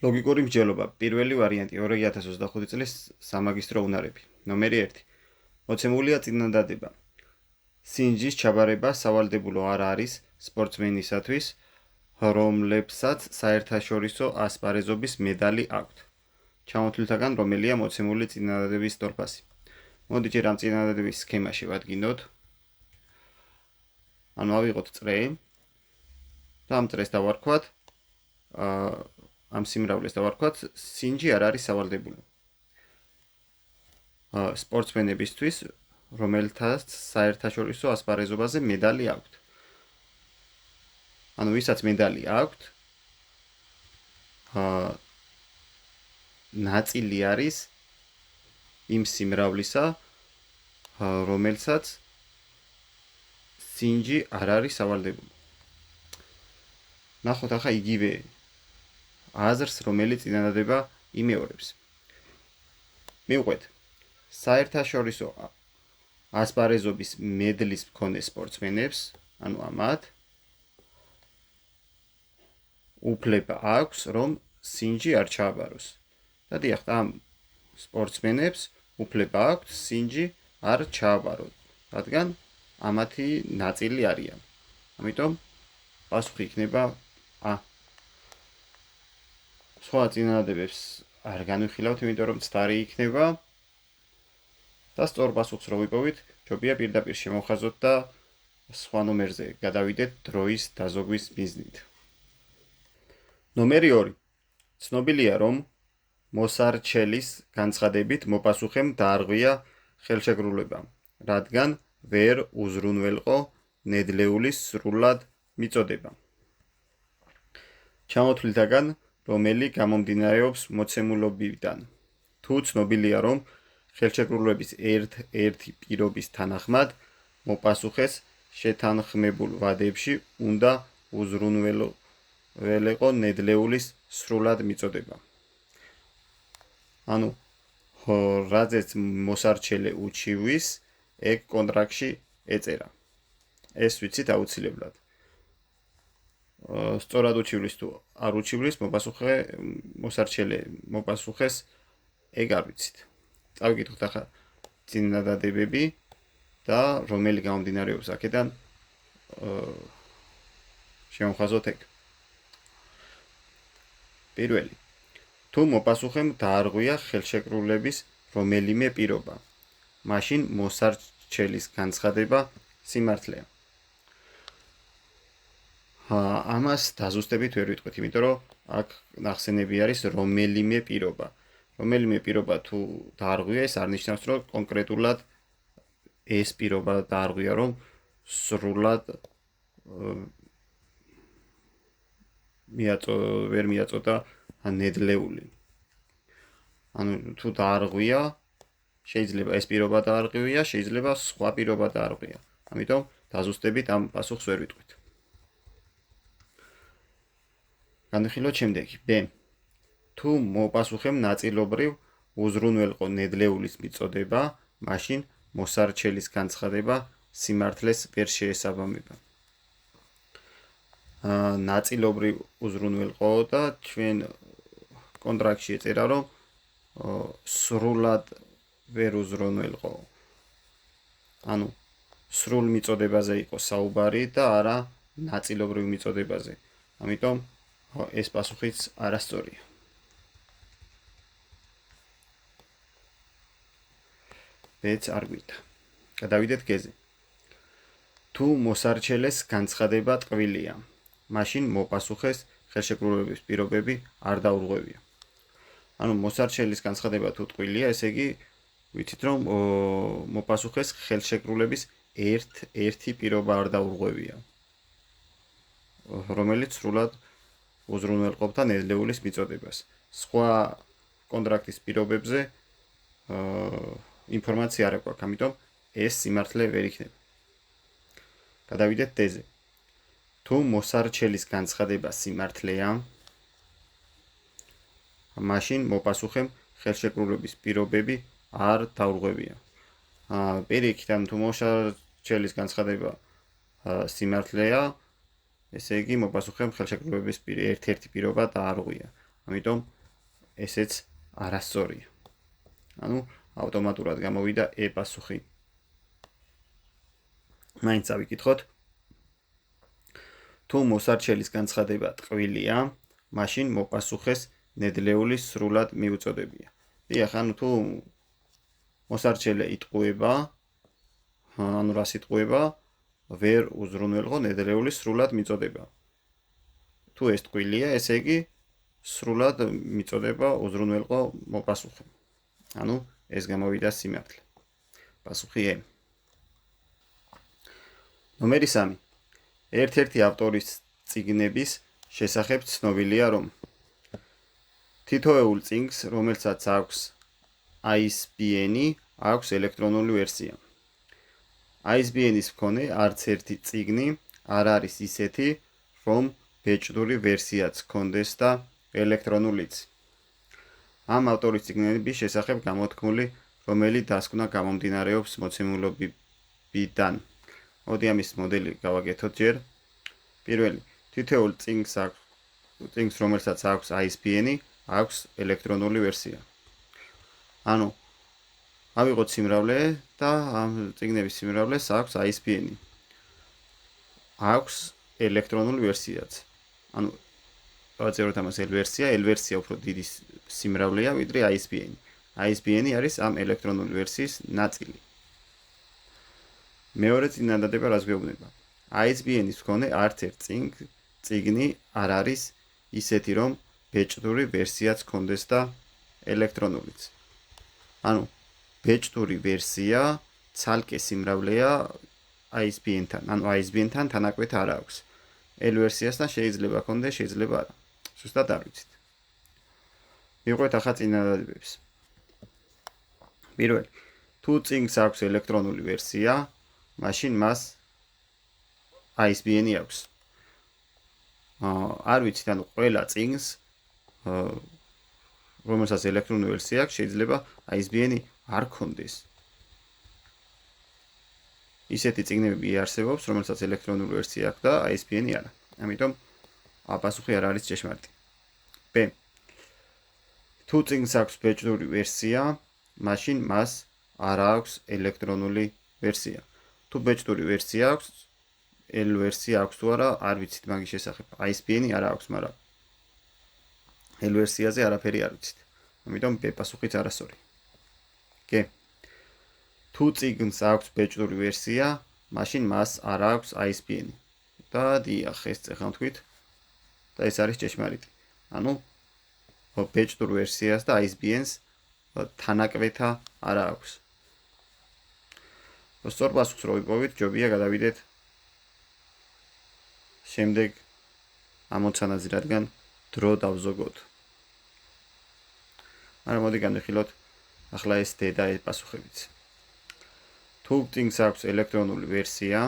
ლოგიკური მსჯელობა. პირველი ვარიანტი 2025 წლის სამაგისტრო უნარები. ნომერი 1. მოცემულია წინადადება. სინჯის ჩაბარება სავალდებულო არ არის სპორტსმენისათვის, რომლებსაც საერთაშორისო ასპარეზობის მედალი აქვთ. ჩამოთვლითაგან რომელია მოცემული წინადადების ტოლფასი. მოდი ჯერ ამ წინადადების სქემაში ვადგინოთ. ანუ ავიღოთ წრე და ამ წრეს დავარქვათ ამ სიმრავლეს დავარქვათ სინჯი არ არის სავალდებულო. სპორტსმენებისთვის, რომელთაც საერთაშორისო ასპარეზობაზე მედალი აქვთ. ანუ ვისაც მედალი აქვთ, ნაწილი არის იმ სიმრავლისა, რომელსაც სინჯი არ არის სავალდებულო. ნახოთ ახლა იგივე აზრს, რომელიც წინადადება იმეორებს. მივყვეთ, საერთაშორისო ასპარეზობის მედლის მქონე სპორტსმენებს, ანუ ამათ უფლება აქვს, რომ სინჯი არ ჩააბაროს. და დიახ, ამ სპორტსმენებს უფლება აქვთ სინჯი არ ჩააბაროს, რადგან ამათი ნაწილი არიან. ამიტომ პასუხი იქნება ა. სხვა წინადადებებს არ განვიხილავთ, იმიტომ რომ ცდარი იქნება და სწორ პასუხს რო ვიპოვით, ჯობია პირდაპირ შემოვხაზოთ და სხვა ნომერზე გადავიდეთ დროის დაზოგვის მიზნით. ნომერი 2. ცნობილია, რომ მოსარჩელის განცხადებით მოპასუხემ დაარღვია ხელშეკრულება, რადგან ვერ უზრუნველყო ნედლეულის სრულად მიწოდება. ჩამოთვლითაგან რომელი გამომდინარეობს მოცემულობიდან. თუ ცნობილია, რომ ხელშეკრულების ერთ-ერთი პირობის თანახმად მოპასუხეს შეთანხმებულ ვადებში უნდა უზრუნველყო ნედლეულის სრულად მიწოდება. ანუ რაზეც მოსარჩელე უჩივის, ეგ კონტრაქტში ეწერა. ეს ვიცით აუცილებლად. სწორად უჩივლის თუ არ უჩივლის, მოსარჩელე მოპასუხეს, ეგ არ ვიცით. წავიკითხოთ ახლა წინადადებები და რომელი გამომდინარეობს აქედან შემოვხაზოთ ეგ. პირველი. თუ მოპასუხემ დაარღვია ხელშეკრულების რომელიმე პირობა, მაშინ მოსარჩელის განცხადება სიმართლეა. ამას დაზუსტებით ვერ ვიტყვით, იმიტომ რომ აქ ნახსენები არის რომელიმე პირობა. რომელიმე პირობა თუ დაარღვია, ეს არ ნიშნავს, რომ კონკრეტულად ეს პირობა დაარღვია, რომ სრულად ვერ მიაწოდა ნედლეული. ანუ თუ დაარღვია, შეიძლება ეს პირობა დაარღვია, შეიძლება სხვა პირობა დაარღვია. ამიტომ დაზუსტებით ამ პასუხს ვერ ვიტყვით. განვიხილოთ შემდეგი. B. თუ მოპასუხემ ნაწილობრივ უზრუნველყო ნედლეულის მიწოდება, მაშინ მოსარჩელის განცხადება სიმართლეს ვერ შეესაბამება. ნაწილობრივ უზრუნველყო და ჩვენ კონტრაქტში ეწერა, რომ სრულად ვერ უზრუნველყო. ანუ სრულ მიწოდებაზე იყო საუბარი და არა ნაწილობრივ მიწოდებაზე. ამიტომ ეს პასუხიც არასწორია. ბეც არ გვიდა. გადავიდეთ გეზე. თუ მოსარჩელეს განცხადება ტკბილია, მაშინ მოპასუხეს ხელშეკრულების პირობები არ დაურღვევია. ანუ მოსარჩელის განცხადება თუ ტკბილია, ესე იგი ვიცით, რომ მოპასუხეს ხელშეკრულების ერთ-ერთი პირობა არ დაურღვევია, რომელიც სრულად უზრუნველყოფდა ნედლეულის მიწოდებას. სხვა კონტრაქტის პირობებზე ინფორმაცია არ აქვს, ამიტომ ეს სიმართლე ვერ იქნება. გადავიდეთ D-ზე. თუ მოსარჩელის განცხადება სიმართლეა, მაშინ მოპასუხემ ხელშეკრულების პირობები არ დაურღვევია. პირიქით, თუ მოსარჩელის განცხადება სიმართლეა, ესე იგი მოპასუხემ ხელშეკრულების ერთ-ერთი პირობა დაარღვია. ამიტომ ესეც არასწორია. ანუ ავტომატურად გამოვიდა E პასუხი. მაინც ავიკითხოთ. თუ მოსარჩელის განცხადება ტყვილია, მაშინ მოპასუხეს ნედლეული სრულად მიუწოდებია. დიახ, ანუ თუ მოსარჩელე იტყუება, ანუ რას იტყუება, ვერ უზრუნველყო ნედლეული სრულად მიწოდება. თუ ეს ტყვილია, ესე იგი სრულად მიწოდება უზრუნველყო მოპასუხე. ანუ ეს გამოვიდა სიმართლე. პასუხი E. ნომერი 3. ერთ-ერთი ავტორის წიგნების შესახებ ცნობილია, რომ თითოეულ წიგნს, რომელსაც აქვს ISBN-ი, აქვს ელექტრონული ვერსია. ISBN-ის მქონე არც ერთი წიგნი არ არის ისეთი, რომ ბეჭდური ვერსიაც ჰქონდეს და ელექტრონულიც. ამ ავტორის წიგნების შესახებ გამოთქმული, რომელი დასკვნა გამომდინარეობს მოცემულობიდან. მოდი ამის მოდელი გავაკეთოთ ჯერ. პირველი, თითოეულ წიგნს, რომელსაც აქვს ISBN-ი, აქვს ელექტრონული ვერსია. ანუ ავიღოთ სიმრავლე და ამ წიგნების სიმრავლეს აქვს ISBN-ი. აქვს ელექტრონული ვერსიაც. ანუ დავწეროთ ამას L ვერსია, L ვერსია უფრო დიდი სიმრავლეა, ვიდრე ISBN-ი. ISBN-ი არის ამ ელექტრონული ვერსიის ნაწილი. მეორე წინადადება რას გვეუბნება? ISBN-ის მქონე არც ერთ წიგნი არ არის ისეთი, რომ ბეჭდური ვერსიაც ჰქონდეს და ელექტრონულიც. ანუ ბეჭდური ვერსია ცალკე სიმრავლეა ISBN-თან, ანუ ISBN-თან თანაკვეთ არ აქვს. L ვერსიასთან შეიძლება ჰქონდეს, შეიძლება არა. ზუსტად არ ვიცით. მივყვეთ ახლა წინადადებებს. პირველი, თუ წიგნს აქვს ელექტრონული ვერსია, მაშინ მას ISBN-ი აქვს. არ ვიცით, ანუ ყველა წიგნს, რომელსაც ელექტრონული ვერსია აქვს, შეიძლება ISBN-ი არ ჰქონდეს. ისეთი წიგნები არსებობს, რომელსაც ელექტრონული ვერსია აქვს და ISBN-ი არა. ამიტომ პასუხი არ არის ჭეშმარიტი. B. თუ წიგნს აქვს ბეჭდური ვერსია, მაშინ მას არ აქვს ელექტრონული ვერსია. თუ ბეჭდური ვერსია აქვს, L ვერსია აქვს თუ არა, არ ვიცით მაგის შესახებ. ISBN-ი არა აქვს, მაგრამ L ვერსიაზე არაფერი არ ვიცით. ამიტომ B პასუხიც არასწორი. G. თუ წიგნს აქვს ბეჭდური ვერსია, მაშინ მას არ აქვს ISBN-ი. და დიახ, ეს წეხან თქვით და ეს არის ჭეშმარიტი. ანუ ბეჭდურ ვერსიას და ISBN-ს თანაკვეთა არ აქვს. სწორ პასუხს რო ვიპოვით, ჯობია გადავიდეთ შემდეგ ამოცანაზე, რადგან დრო დავზოგოთ. მაგრამ მოდი განვიხილოთ ახლა ეს D და E პასუხებიც. თუ წიგნს აქვს ელექტრონული ვერსია,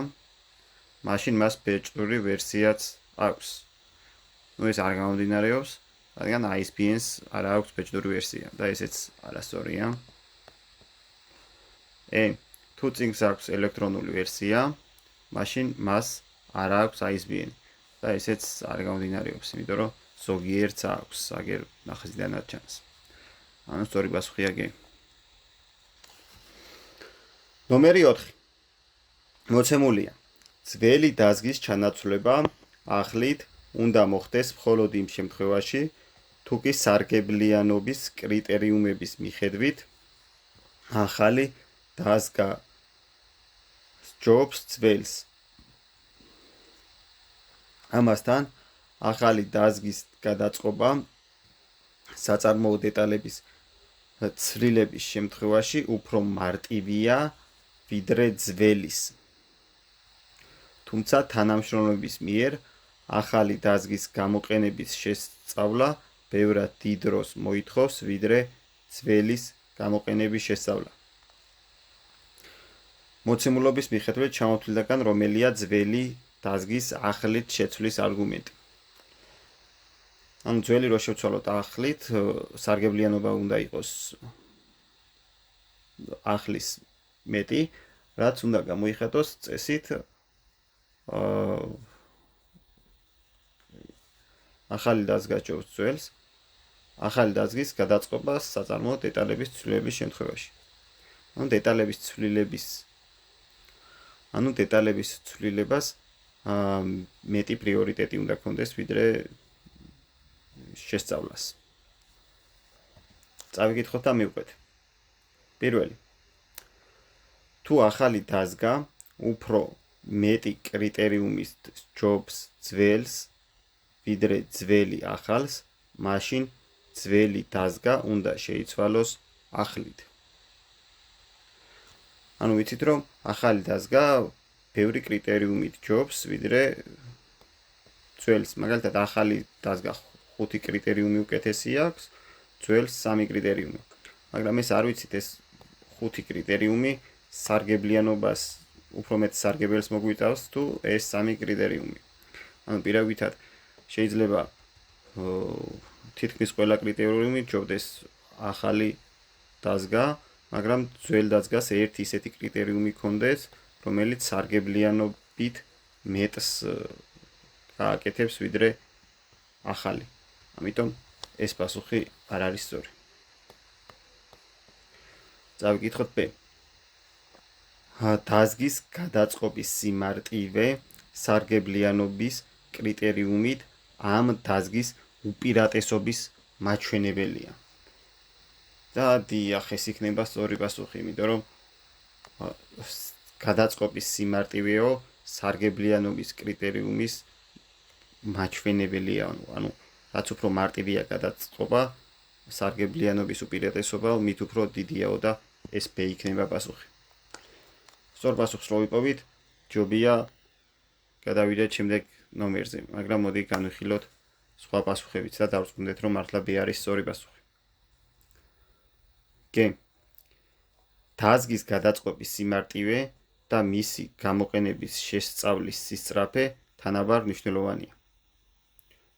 მაშინ მას ბეჭდური ვერსიაც აქვს. ეს არ გამომდინარეობს, რადგან ISBN-ს არ აქვს ბეჭდური ვერსია და ესეც არასწორია. E. თუ წიგნს აქვს ელექტრონული ვერსია, მაშინ მას არ აქვს ISBN და ესეც არ გამომდინარეობს, იმიტომ რომ ზოგიერთს აქვს, აგერ ნახაზიდანაც ჩანს. ანუ სწორი პასუხია G. ნომერი 4. მოცემულია. ძველი დაზგის ჩანაცვლება ახლით უნდა მოხდეს მხოლოდ იმ შემთხვევაში, თუ კი სარგებლიანობის კრიტერიუმების მიხედვით ახალი დაზგა სჯობს ძველს. ამასთან ახალი დაზგის გადაწყობა საწარმოო დეტალების ცვლილების შემთხვევაში უფრო მარტივია ვიდრე ძველის. თუმცა თანამშრომლების მიერ ახალი დაზგის გამოყენების შესწავლა ბევრად დიდ დროს მოითხოვს ვიდრე ძველის გამოყენების შესწავლა. მოცემულობის მიხედვით ჩამოთვლილდაგან რომელია ძველი დაზგის ახლით შეცვლის არგუმენტი. ანუ ძველი რო შევცვალოთ ახლით, სარგებლიანობა უნდა იყოს ახლის მეტი, რაც უნდა გამოიხატოს წესით ახალი დაზგა სჯობს ძველს, ახალი დაზგის გადაწყობა საწარმოო დეტალების ცვლილების შემთხვევაში. დეტალების ცვლილებას მეტი პრიორიტეტი უნდა ქონდეს ვიდრე შესწავლას. წავიკითხოთ და მივყვეთ. პირველი. თუ ახალი დაზგა უფრო მეტი კრიტერიუმის ჯობს ძველს ვიდრე ძველი ახალს, მაშინ ძველი დაზგა უნდა შეიცვალოს ახლით. ვიცით რომ ახალი დაზგა ბევრი კრიტერიუმით ჯობს ვიდრე ძველს. მაგალითად ახალი დაზგა 5 კრიტერიუმი უკეთესი აქვს, ძველს 3 კრიტერიუმი. მაგრამ ეს არ ვიცით ეს 5 კრიტერიუმი სარგებლიანობას უფრო მეტ სარგებელს მოგვიწევს თუ ეს 3 კრიტერიუმი. პირავითად შეიძლება თითქმის ყველა კრიტერიუმი ჯობდეს ახალი დაზგა, მაგრამ ძველ დაზგას ერთი ისეთი კრიტერიუმი ქონდეს, რომელიც სარგებლიანობით მეტს გააკეთებს ვიდრე ახალი. ამიტომ ეს პასუხი არ არის სწორი. წავიკითხოთ B. დაზგის გადაწყობის სიმარტივე სარგებლიანობის კრიტერიუმით ამ დაზგის უპირატესობის მაჩვენებელია. და დიახ, ეს იქნება სწორი პასუხი, იმიტომ რომ გადაწყობის სიმარტივეო სარგებლიანობის კრიტერიუმის მაჩვენებელია. რაც უფრო მარტივია გადაწყობა, სარგებლიანობის უპირატესობა მით უფრო დიდიაო და ეს B იქნება პასუხი. სწორ პასუხს რო ვიპოვით, ჯობია გადავიდეთ შემდეგ ნომერზე, მაგრამ მოდი განვიხილოთ სხვა პასუხებიც და დავწუნდეთ რომ მართლა B არის სწორი პასუხი. G. დაზგის გადაწყობის სიმარტივე და მისი გამოყენების შესწავლის სისწრაფე თანაბარ მნიშვნელოვანია.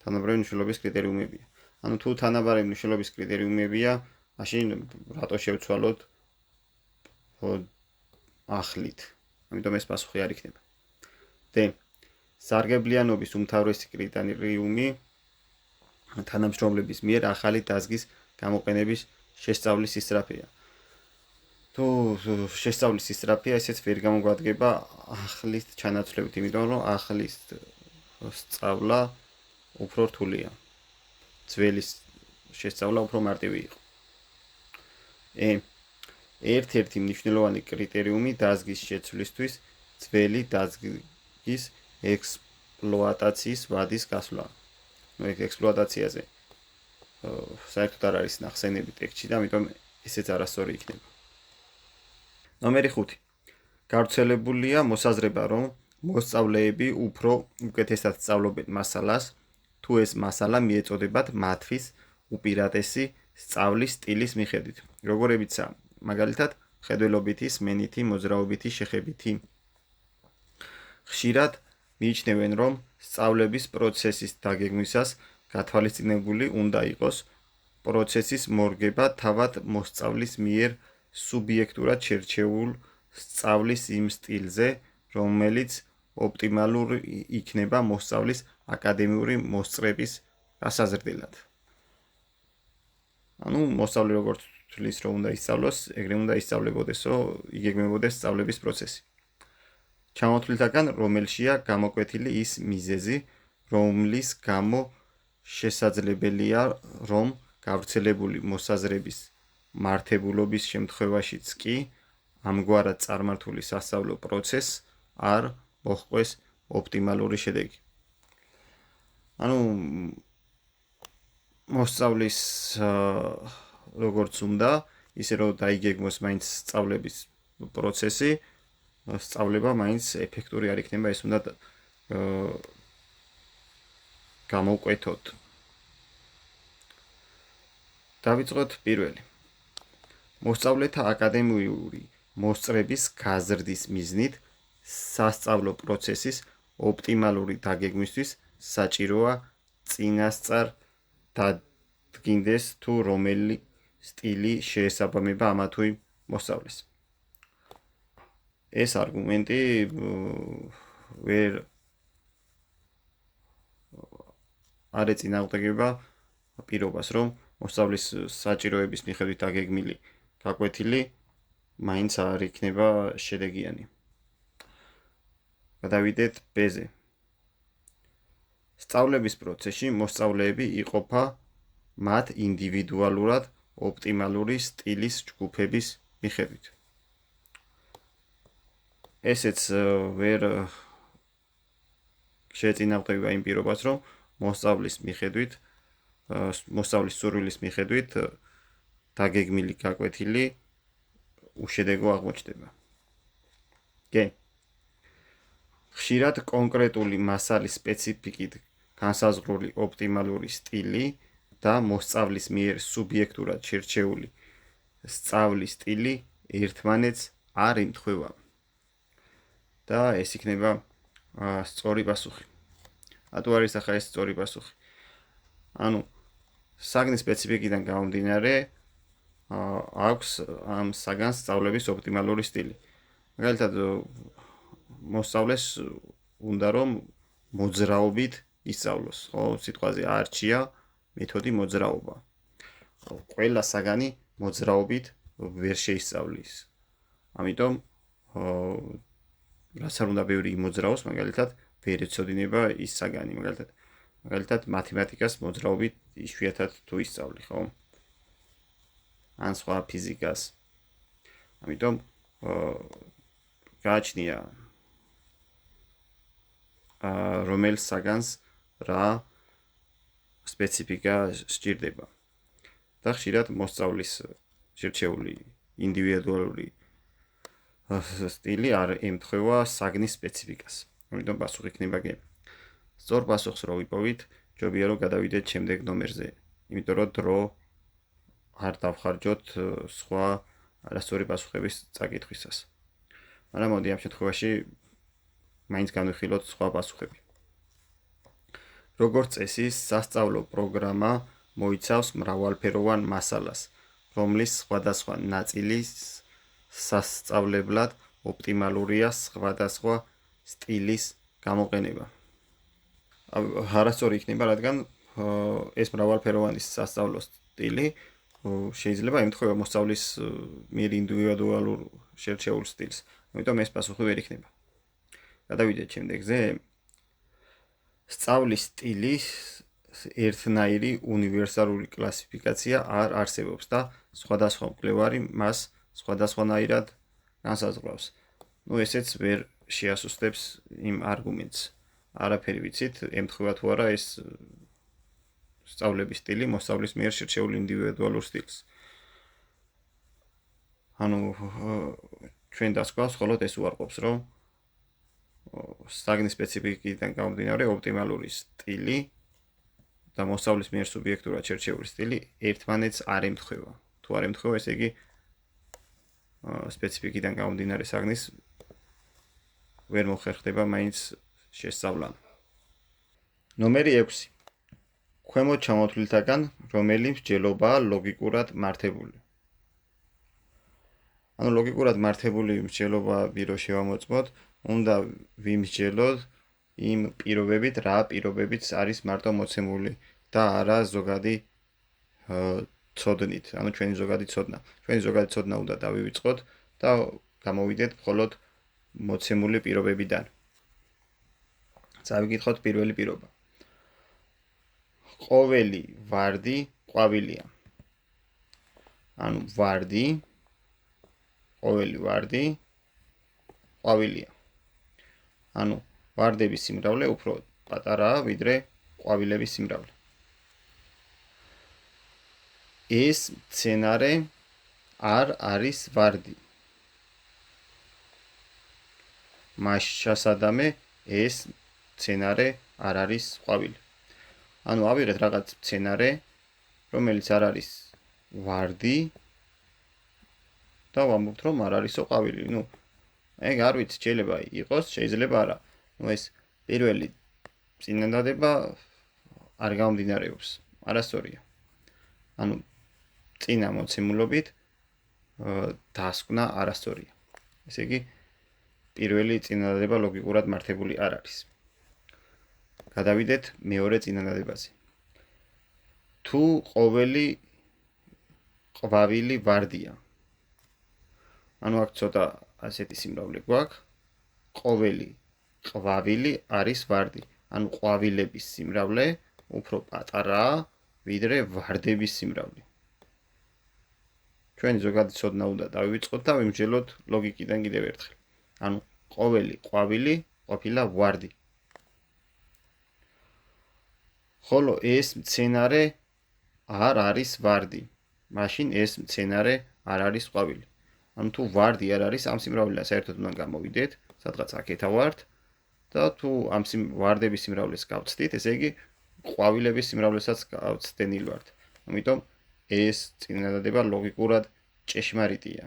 თანაბარი მნიშვნელობის კრიტერიუმებია. თუ თანაბარი მნიშვნელობის კრიტერიუმებია, მაშინ რატო შევცვალოთ ახლით. ამიტომ ეს პასუხი არ იქნება. D. სარგებლიანობის უმთავრესი კრიტერიუმი თანამშრომლების მიერ ახალი დაზგის გამოყენების შესწავლის სისწრაფეა. თუ შესწავლის სისწრაფეა, ესეც ვერ გამოგვადგება ახლის ჩანაცვლებით, იმიტომ რომ ახლის სწავლა უფრო რთულია. ძველის შესწავლა უფრო მარტივი იყო. ერთ-ერთი მნიშვნელოვანი კრიტერიუმი დაზგის შეცვლისთვის ძველი დაზგის ექსპლუატაციის ვადის გასვლა. ექსპლუატაციაზე საერთოდ არ არის ნახსენები ტექსტში და ამიტომ ესეც არასწორი იქნება. ნომერი 5. გავრცელებულია მოსაზრება, რომ მოსწავლეები უფრო უკეთესად სწავლობენ მასალას, თუ ეს მასალა მიეწოდებათ მათთვის უპირატესი სწავლის სტილის მიხედვით, როგორებიცაა მაგალითად ხედველობითი, სმენითი, მოძრაობითი, შეხებითი. ხშირად მიიჩნევენ, რომ სწავლების პროცესის დაგეგმვისას გათვალისწინებული უნდა იყოს პროცესის მორგება თავად მოსწავლის მიერ სუბიექტურად შერჩეულ სწავლის იმ სტილზე, რომელიც ოპტიმალური იქნება მოსწავლის აკადემიური მოსწრების გასაზრდელად. მოსწავლე როგორც თulis რომ უნდა ისწავლოს, ეგრე უნდა ისწავლებოდესო, იგეგმებოდეს სწავლების პროცესი. ჩამოთვლითაგან რომელშია გამოკვეთილი ის მიზეზი, რომლის გამო შესაძლებელია, რომ გავრცელებული მოსაზრების მართებულობის შემთხვევაშიც კი ამგვარად წარმართული სასწავლო პროცესს არ მოჰყვეს ოპტიმალური შედეგი. მოსწავლის როგორც უნდა, ისე რომ დაიგეგმოს მაინც სწავლების პროცესი, სწავლება მაინც ეფექტური არ იქნება, ეს უნდა გამოვკვეთოთ. დავიწყოთ პირველი. მოსწავლეთა აკადემიური მოსწრების გაზრდის მიზნით სასწავლო პროცესის ოპტიმალური დაგეგმვისთვის საჭიროა წინასწარ დადგინდეს თუ რომელი სტილი შეესაბამება ამა თუ იმ მოსწავლეს. ეს არგუმენტი ვერ არ ეწინააღმდეგება პირობას, რომ მოსწავლის საჭიროების მიხედვით დაგეგმილი გაკვეთილი მაინც არ იქნება შედეგიანი. გადავიდეთ B-ზე. სწავლების პროცესში მოსწავლეები იყოფა მათ ინდივიდუალურად ოპტიმალური სტილის ჯგუფების მიხედვით. ესეც ვერ შეეწინააღმდება იმ პირობას, რომ მოსწავლის სურვილის მიხედვით დაგეგმილი გაკვეთილი უშედეგო აღმოჩნდება. ხშირად კონკრეტული მასალის სპეციფიკით განსაზღვრული ოპტიმალური სტილი და მოსწავლის მიერ სუბიექტურად შერჩეული სწავლის სტილი ერთმანეთს არ ემთხვევა. და ეს იქნება სწორი პასუხი. რატო არის ახლა ეს სწორი პასუხი? ანუ საგნის სპეციფიკიდან გამომდინარე აქვს ამ საგანს სწავლების ოპტიმალური სტილი. მაგალითად მოსწავლეს უნდა რომ მოძრაობით ისწავლოს, ხო, სიტყვაზე არჩია მეთოდი მოძრაობა. ყველა საგანი მოძრაობით ვერ შეისწავლის. ამიტომ რაც არ უნდა ბევრი იმოძრაოს, მაგალითად ვერ ეცოდინება ის საგანი, მაგალითად მათემატიკას მოძრაობით იშვიათად თუ ისწავლი, ხო? ან სხვა ფიზიკას. ამიტომ გააჩნია რომელ საგანს რა სპეციფიკა სჭირდება. და ხშირად მოსწავლის შერჩეული ინდივიდუალური სტილი არ ემთხვევა საგნის სპეციფიკას. ამიტომ პასუხი იქნება G. სწორ პასუხს რო ვიპოვით, ჯობია რომ გადავიდეთ შემდეგ ნომერზე, იმიტომ რომ დრო არ დავხარჯოთ სხვა არასწორი პასუხების წაკითხვისას. მაგრამ მოდი ამ შემთხვევაში მაინც განვიხილოთ სხვა პასუხები. როგორც წესი, სასწავლო პროგრამა მოიცავს მრავალფეროვან მასალას, რომლის სხვადასხვა ნაწილის სასწავლებლად ოპტიმალურია სხვადასხვა სტილის გამოყენება. არასწორი იქნება, რადგან ეს მრავალფეროვანი სასწავლო სტილი შეიძლება ემთხვევა მოსწავლის მიერ ინდივიდუალურ შერჩეულ სტილს. ამიტომ ეს პასუხი ვერ იქნება. გადავიდეთ შემდეგზე. სწავლის სტილის ერთნაირი უნივერსალური კლასიფიკაცია არ არსებობს და სხვადასხვა მკვლევარი მას სხვადასხვანაირად განსაზღვრავს. ესეც ვერ შეასუსტებს იმ არგუმენტს. არაფერი ვიცით, ემთხვევა თუ არა ეს სწავლების სტილი მოსწავლის მიერ შერჩეულ ინდივიდუალურ სტილს. ანუ ჩვენ დასკვნას მხოლოდ ეს უარყოფს, რომ საგნის სპეციფიკიდან გამომდინარე ოპტიმალური სტილი და მოსწავლის მიერ სუბიექტურად შერჩეული სტილი ერთმანეთს არ ემთხვევა. თუ არ ემთხვევა, ესე იგი სპეციფიკიდან გამომდინარე საგნის ვერ მოხერხდება მაინც შესწავლა. ნომერი 6. ქვემოთ ჩამოთვლილთაგან რომელი მსჯელობაა ლოგიკურად მართებული? ანუ ლოგიკურად მართებული მსჯელობა ვირო შევამოწმოთ, უნდა ვიმსჯელოთ იმ პირობებით, რა პირობებიც არის მარტო მოცემული და არა ზოგადი ცოდნით, ანუ ჩვენი ზოგადი ცოდნა. ჩვენი ზოგადი ცოდნა უნდა დავივიწყოთ და გამოვიდეთ მხოლოდ მოცემული პირობებიდან. წავიკითხოთ პირველი პირობა. ყოველი ვარდი ყვავილია. ანუ ყოველი ვარდი ყვავილია. ანუ ვარდების სიმრავლე უფრო პატარაა ვიდრე ყვავილების სიმრავლე. ეს მცენარე არ არის ვარდი. მას შესადამე ეს მცენარე არ არის ყვავილი. ანუ ავიღეთ რაღაც მცენარე, რომელიც არ არის ვარდი და ვამბობთ, რომ არ არისო ყვავილი. ეგ არ ვიცი, შეიძლება იყოს, შეიძლება არა. ეს პირველი წინადადება არ გამომდინარეობს. არასწორია. ანუ წინა მოცემულობით დასკვნა არასწორია. ესე იგი, პირველი წინადადება ლოგიკურად მართებული არ არის. გადავიდეთ მეორე წინადადებაზე. თუ ყოველი ყვავილი ვარდია. ანუ აქ ცოტა ასეთი სიმრავლე გვაქვს. ყოველი ყვავილი არის ვარდი. ანუ ყვავილების სიმრავლე უფრო პატარაა, ვიდრე ვარდების სიმრავლე. ჩვენი ზოგადი ცოდნა უნდა დავივიწყოთ და ვიმსჯელოთ ლოგიკიდან კიდევ ერთხელ. ანუ ყოველი ყვავილი ყოფილა ვარდი. ხოლო ეს მცენარე არ არის ვარდი. მაშინ ეს მცენარე არ არის ყვავილი. ანუ თუ ვარდი არ არის, ამ სიმრავლეა საერთოდ უნდა გამოვიდეთ, სადღაც აქეთა ვართ და თუ ამ ვარდების სიმრავლეს გავცდით, ესე იგი ყვავილების სიმრავლესაც გავცდენილ ვართ. ამიტომ ეს წინადადება ლოგიკურად ჭეშმარიტია.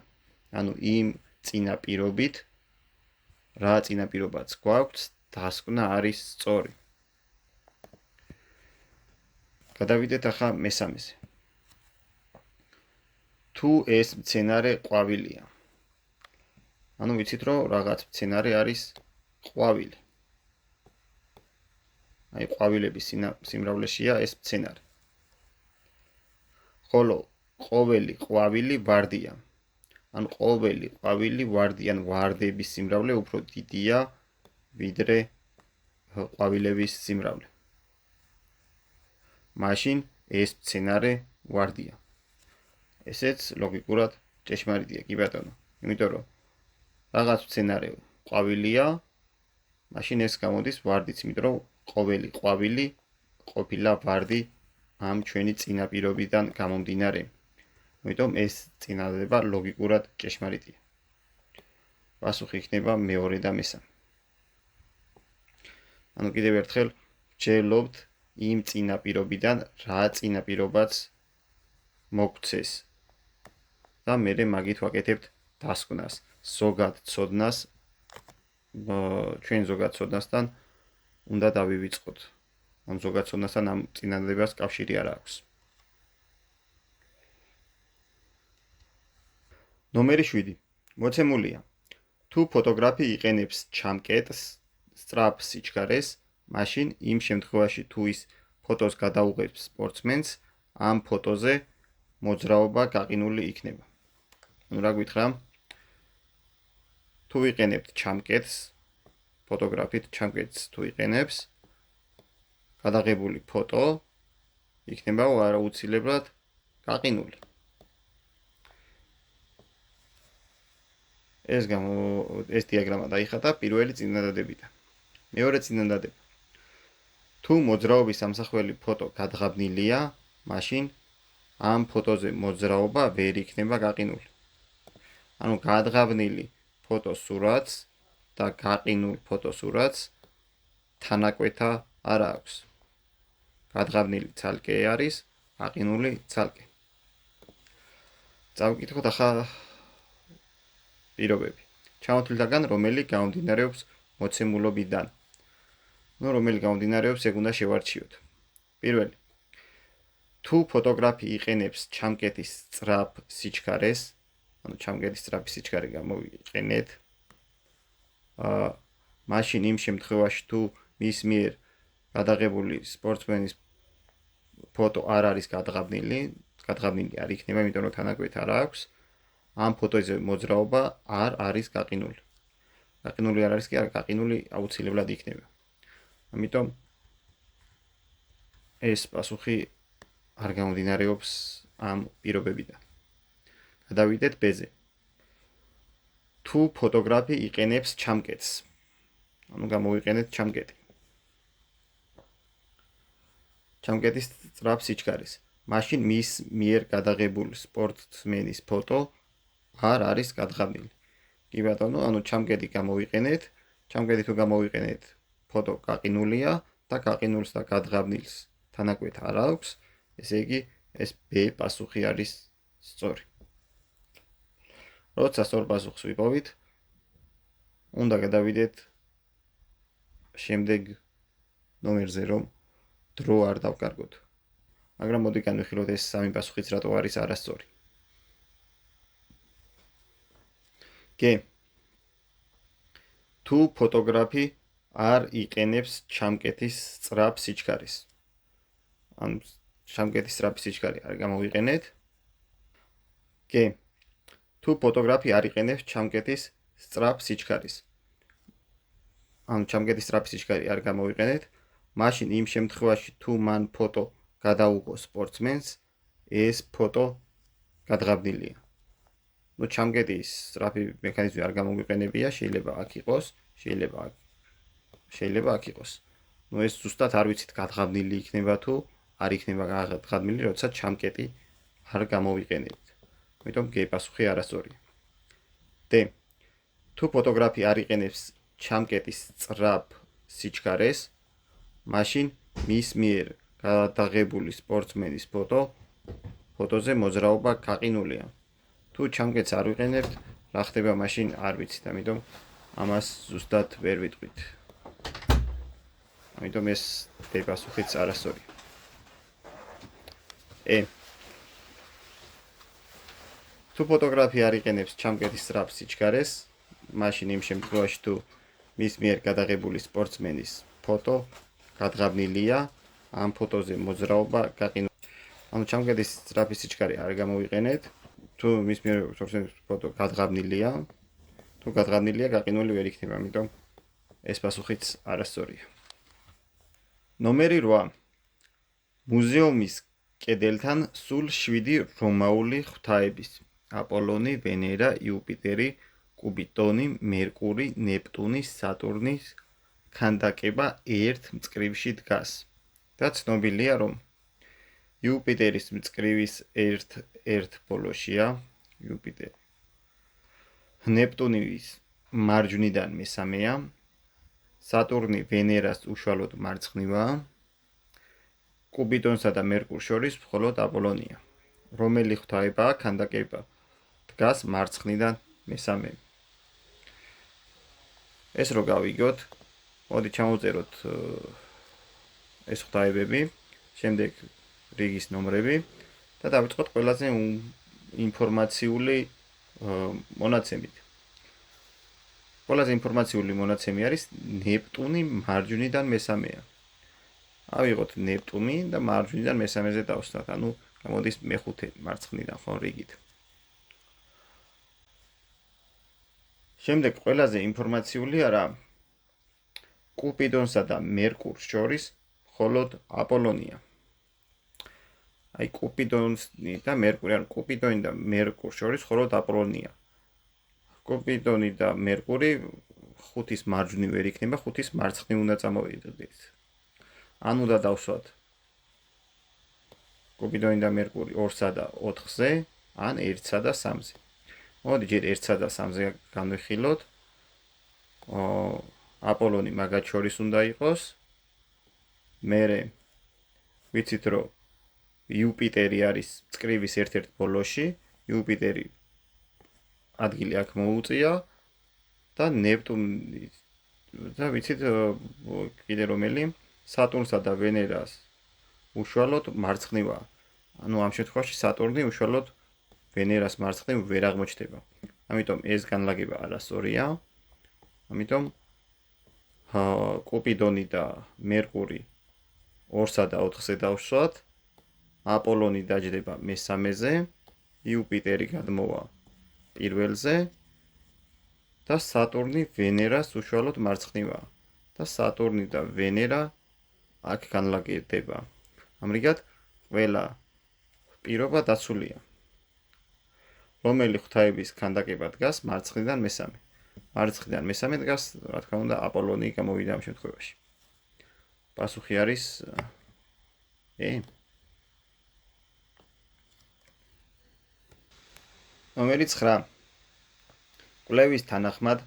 ანუ იმ წინაპირობით რა წინაპირობაც გვაქვს, დასკვნა არის სწორი. გადავიდეთ ახლა მესამეზე. თუ ეს მცენარე ყვავილია. ანუ ვიცით რომ რაღაც მცენარე არის ყვავილი. აი ყვავილების სიმრავლეშია ეს მცენარე. ხოლო ყოველი ყვავილი ვარდია. ანუ ყოველი ყვავილი ვარდიან ვარდების სიმრავლე უფრო დიდია ვიდრე ყვავილების სიმრავლე. მაშინ ეს მცენარე ვარდია. ესეც ლოგიკურად ჭეშმარიტია, კი ბატონო. იმიტომ რომ რაღაც მცენარე ყვავილია, მაშინ ეს გამოდის ვარდიც, იმიტომ რომ ყოველი ყვავილი ყოფილა ვარდი ამ ჩვენი წინაპირობიდან გამომდინარე. ამიტომ ეს წინადადება ლოგიკურად ჭეშმარიტია. პასუხი იქნება მეორე და მესამე. ანუ კიდევ ერთხელ ვჯერლობთ იმ წინაპირობიდან რა წინაპირობაც მოგცეს. და მერე მაგით ვაკეთებთ დასკვნას. ზოგად ცოდნას ჩვენ ზოგად ცოდნასთან უნდა დავივიწყოთ. ამ ზოგად ცოდნასთან ამ წინადადებას კავშირი არ აქვს. ნომერი 7. მოცემულია. თუ ფოტოგრაფი იყენებს ჩამკეტს სწრაფ სიჩქარეს, მაშინ იმ შემთხვევაში თუ ის ფოტოს გადაუღებს სპორტსმენს, ამ ფოტოზე მოძრაობა გაყინული იქნება. ანუ რა გითხრა? თუ ვიყენებთ ჩამკეტს, ფოტოგრაფით ჩამკეტს თუ იყენებს, გადაღებული ფოტო იქნება აუცილებლად გაყინული. ეს დიაგრამა დაიხატა პირველი წინადადებიდან. მეორე წინადადება. თუ მოძრაობის ამსახველი ფოტო გადაღებნილია, მაშინ ამ ფოტოზე მოძრაობა ვერ იქნება გაყინული. ანუ გადაღებნილი ფოტოსურათს და გაყინულ ფოტოსურათს თანაკვეთა არ აქვს. გადაღებნილი ცალკე არის, გაყინული ცალკე. წავკითხოთ ახლა პირობები. ჩამოთვლილთაგან რომელი გამომდინარეობს მოცემულობიდან. რომელი გამომდინარეობს, ეგ უნდა შევარჩიოთ. პირველი. თუ ფოტოგრაფი იყენებს ჩამკეტის სწრაფ სიჩქარეს, ანუ ჩამკეტის სწრაფი სიჩქარე გამოვიყენეთ, მაშინ იმ შემთხვევაში თუ მის მიერ გადაღებული სპორტსმენის ფოტო არ არის გადაღებნილი არ იქნება, იმიტომ რომ თანაკვეთ არ აქვს, ამ ფოტოზე მოძრაობა არ არის გაყინული. გაყინული არ არის კი არა, გაყინული აუცილებლად იქნება. ამიტომ ეს პასუხი არ გამომდინარეობს ამ პირობებიდან. გადავიდეთ B-ზე. თუ ფოტოგრაფი იყენებს ჩამკეტს, ანუ გამოვიყენეთ ჩამკეტი. ჩამკეტის სწრაფ სიჩქარეს, მაშინ მის მიერ გადაღებული სპორტსმენის ფოტო არ არის გადაღებნილი. კი ბატონო, ანუ ჩამკეტი გამოვიყენეთ, ჩამკეტი თუ გამოვიყენეთ, ფოტო გაყინულია და გაყინულს და გადაღებნილს თანაკვეთ არ აქვს, ესე იგი ეს B პასუხი არის სწორი. როცა სწორ პასუხს ვიპოვით, უნდა გადავიდეთ შემდეგ ნომერზე, რომ დრო არ დავკარგოთ. მაგრამ მოდი განვიხილოთ ეს სამი პასუხიც რატო არის არასწორი. G. თუ ფოტოგრაფი არ იყენებს ჩამკეტის სწრაფ სიჩქარეს. ან ჩამკეტის სწრაფი სიჩქარე არ გამოვიყენეთ. G. თუ ფოტოგრაფი არ იყენებს ჩამკეტის სწრაფ სიჩქარეს. ანუ ჩამკეტის სწრაფი სიჩქარე არ გამოვიყენეთ, მაშინ იმ შემთხვევაში თუ მან ფოტო გადაუგო სპორტსმენს, ეს ფოტო გადღაბნილია. ნუ ჩამკეტის სწრაფი მექანიზმი არ გამოვიყენებია, შეიძლება აქ იყოს, შეიძლება აქ იყოს. ნუ ეს ზუსტად არ ვიცით გადღაბნილი იქნება თუ არ იქნება გადღაბნილი, როცა ჩამკეტი არ გამოვიყენებთ. ამიტომ G პასუხი არასწორია. D. თუ ფოტოგრაფი არ იყენებს ჩამკეტის სწრაფ სიჩქარეს, მაშინ მის მიერ გადაღებული სპორტსმენის ფოტოზე მოძრაობა გაყინულია. თუ ჩამკეტს არ ვიყენებთ, რა ხდება მაშინ არ ვიცით, ამიტომ ამას ზუსტად ვერ ვიტყვით. ამიტომ ეს D პასუხიც არასწორია. E. თუ ფოტოგრაფი არ იყენებს ჩამკეტის სწრაფ სიჩქარეს, მაშინ იმ შემთხვევაში თუ მის მიერ გადაღებული სპორტსმენის ფოტო გადღაბნილია, ამ ფოტოზე მოძრაობა გაყინულია. ანუ ჩამკეტის სწრაფი სიჩქარე არ გამოვიყენეთ, თუ მის მიერ სპორტსმენის ფოტო გადღაბნილია, თუ გადღაბნილია, გაყინული ვერ იქნება, ამიტომ ეს პასუხიც არასწორია. ნომერი 8. მუზეუმის კედელთან სულ 7 რომაული ღვთაების: აპოლონი, ვენერა, იუპიტერი, კუპიდონი, მერკური, ნეპტუნი, სატურნის ქანდაკება ერთ მწკრივში დგას. და ცნობილია, რომ იუპიტერის მწკრივის ერთ ბოლოშია იუპიტერი. ნეპტუნის მარჯვნიდან მესამეა, სატურნი ვენერას უშუალოდ მარცხნივაა, კუპიდონსა და მერკურს შორის მხოლოდ აპოლონია. რომელი ღვთაებაა ქანდაკება დგას მარცხნიდან მესამე? ეს რო გავიგოთ, მოდი ჩამოვწეროთ ეს ღვთაებები, შემდეგ რიგის ნომრები და დავიწყოთ ყველაზე ინფორმაციული მონაცემით. ყველაზე ინფორმაციული მონაცემი არის ნეპტუნი მარჯვნიდან მესამეა. ავიღოთ ნეპტუნი და მარჯვნიდან მესამეზე დავსვათ, ანუ გამოდის მეხუთე მარცხნიდან ხო რიგით. შემდეგ ყველაზე ინფორმაციული არა კუპიდონსა და მერკურს შორის მხოლოდ აპოლონია. აი კუპიდონი და მერკური, ანუ კუპიდონი და მერკურს შორის მხოლოდ აპოლონია. კუპიდონი და მერკური 5-ის მარჯვნივ ვერ იქნება, 5-ის მარცხნივ უნდა წამოვიდოდეთ. ან უნდა დავსვათ კუპიდონი და მერკური 2-სა და 4-ზე, ან 1-სა და 3-ზე. მოდი ჯერ 1-სა და 3-ზე განვიხილოთ. აპოლონი მაგათ შორის უნდა იყოს. მერე ვიცით რომ იუპიტერი არის მწკრივის ერთ-ერთ ბოლოში, იუპიტერი ადგილი აქ მოუწია და ნეპტუნი და ვიცით კიდე რომელი სატურნსა და ვენერას უშუალოდ მარცხნივაა. ანუ ამ შემთხვევაში სატურნი უშუალოდ ვენერას მარცხნივ ვერ აღმოჩნდება. ამიტომ ეს განლაგება არასწორია. ამიტომ კუპიდონი და მერკური 2-სა და 4-ზე დავსვათ. აპოლონი დაჯდება მესამეზე, იუპიტერი გადმოვა პირველზე და სატურნი ვენერას უშუალოდ მარცხნივაა. და სატურნი და ვენერა აქ განლაგდება. ამრიგად ყველა პირობა დაცულია. რომელი ღვთაების ქანდაკება დგას მარცხნიდან მესამე? მარცხნიდან მესამე დგას, რა თქმა უნდა, აპოლონი გამოვიდა ამ შემთხვევაში. პასუხი არის E. ნომერი 9. კვლევის თანახმად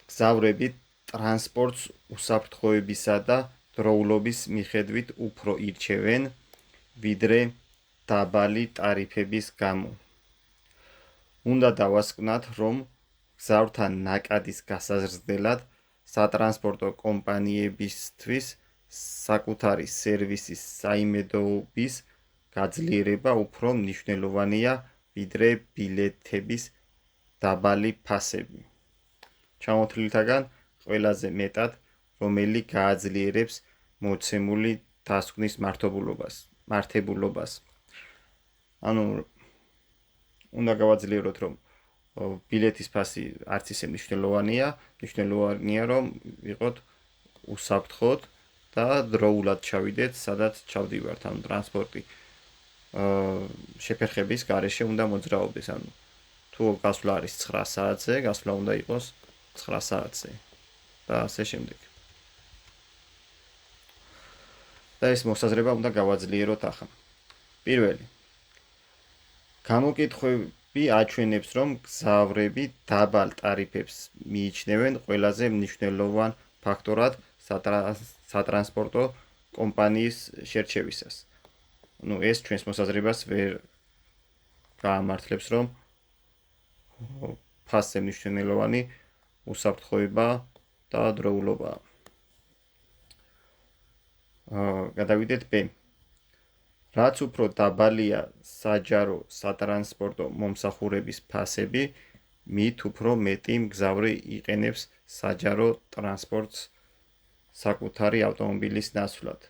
გზავრები ტრანსპორტს უსაფრთხოებისა და დროულობის მიხედვით უფრო ირჩევენ, ვიდრე დაბალი ტარიფების გამო. უნდა დავასკვნათ, რომ გზავრთან ნაკადის გასაზრდელად სატრანსპორტო კომპანიებისთვის საკუთარი სერვისის საიმედოობის გაძლიერება უფრო მნიშვნელოვანია, ვიდრე ბილეთების დაბალი ფასები. ჩამოთვლილთაგან ყველაზე მეტად რომელი გააძლიერებს მოცემული დასკვნის მართობულობას? მართებულობას. ანუ უნდა გავაძლიეროთ, რომ ბილეთის ფასი არც ისე მნიშვნელოვანია, მნიშვნელოვანია რომ ვიყოთ უსაფრთხოდ და დროულად ჩავიდეთ, სადაც ჩავდივართ, ანუ ტრანსპორტი შეფერხების გარეშე უნდა მოძრაობდეს, ანუ თუ გასვლა არის 9 საათზე, გასვლა უნდა იყოს 9 საათზე და ასე შემდეგ. და ეს მოსაზრება უნდა გავაძლიეროთ ახლა. პირველი. გამოკითხვები აჩვენებს, რომ გზავრები დაბალ ტარიფებს მიიჩნევენ ყველაზე მნიშვნელოვან ფაქტორად სატრანსპორტო კომპანიის შერჩევისას. ეს ჩვენს მოსაზრებას ვერ გაამართლებს, რომ ფასზე მნიშვნელოვანი უსაფრთხოება და დროულობაა. გადავიდეთ B. რაც უფრო დაბალია საჯარო სატრანსპორტო მომსახურების ფასები, მით უფრო მეტი მგზავრი იყენებს საჯარო ტრანსპორტს საკუთარი ავტომობილის ნაცვლად.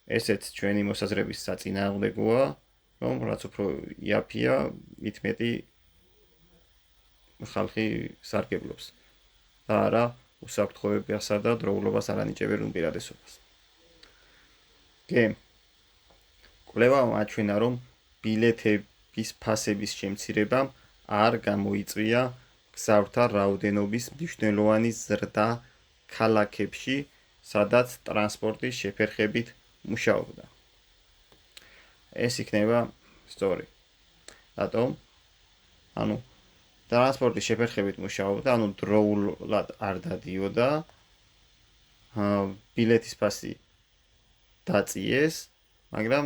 ესეც ჩვენი მოსაზრების საწინააღმდეგოა, რომ რაც უფრო იაფია, მით მეტი ხალხი სარგებლობს და არა უსაფრთხოებასა და დროულობას არ ანიჭებენ უპირატესობას. კვლევამ აჩვენა, რომ ბილეთების ფასების შემცირებამ არ გამოიწვია გზავრთა რაოდენობის მნიშვნელოვანი ზრდა ქალაქებში, სადაც ტრანსპორტი შეფერხებით მუშაობდა. ეს იქნება სწორი. რატომ? ანუ ტრანსპორტი შეფერხებით მუშაობდა, ანუ დროულად არ დადიოდა, ბილეთის ფასი დაწიეს, მაგრამ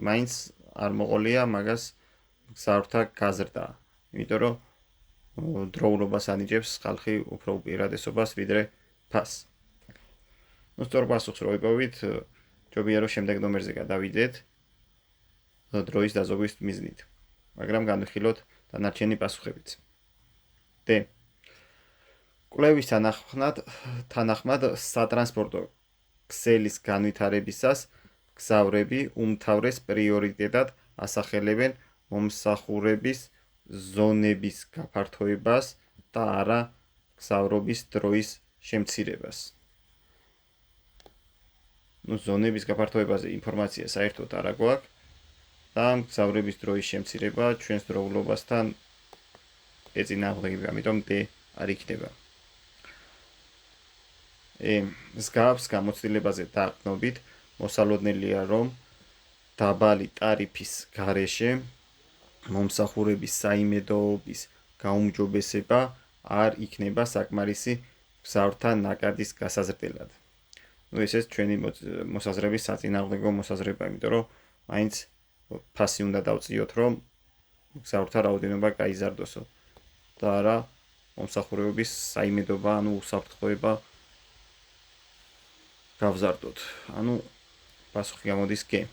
მაინც არ მოყოლია მაგას გზავრთა გაზრდა, იმიტომ რომ დროულობას ანიჭებს ხალხი უფრო უპირატესობას ვიდრე ფასს. სწორ პასუხს რო ვიპოვით, ჯობია რომ შემდეგ ნომერზე გადავიდეთ დროის დაზოგვის მიზნით, მაგრამ განვიხილოთ დანარჩენი პასუხებიც. D. კვლევის თანახმად სატრანსპორტო ქსელის განვითარებისას გზავრები უმთავრეს პრიორიტეტად ასახელებენ მომსახურების ზონების გაფართოებას და არა გზავრობის დროის შემცირებას. ზონების გაფართოებაზე ინფორმაცია საერთოდ არ აქვს და გზავრების დროის შემცირება ჩვენს დროულობასთან ეწინააღმდეგება, ამიტომ D არ იქნება. მსგავს გამოცდილებაზე დაყრდნობით მოსალოდნელია, რომ დაბალი ტარიფის გარეშე მომსახურების საიმედოობის გაუმჯობესება არ იქნება საკმარისი გზავრთა ნაკადის გასაზრდელად. ესეც ჩვენი მოსაზრების საწინააღმდეგო მოსაზრება, იმიტომ რომ მაინც ფასი უნდა დავწიოთ, რომ გზავრთა რაოდენობა გაიზარდოსო და არა მომსახურების საიმედოობა, ანუ უსაფრთხოება გავზარდოთ. ანუ პასუხი გამოდის G.